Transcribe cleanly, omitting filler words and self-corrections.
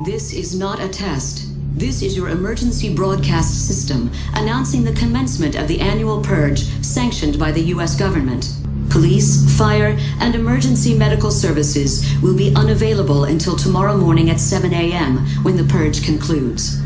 This is not a test. This is your emergency broadcast system announcing the commencement of the annual purge sanctioned by the U.S. government. Police, fire, and emergency medical services will be unavailable until tomorrow morning at 7 a.m. when the purge concludes.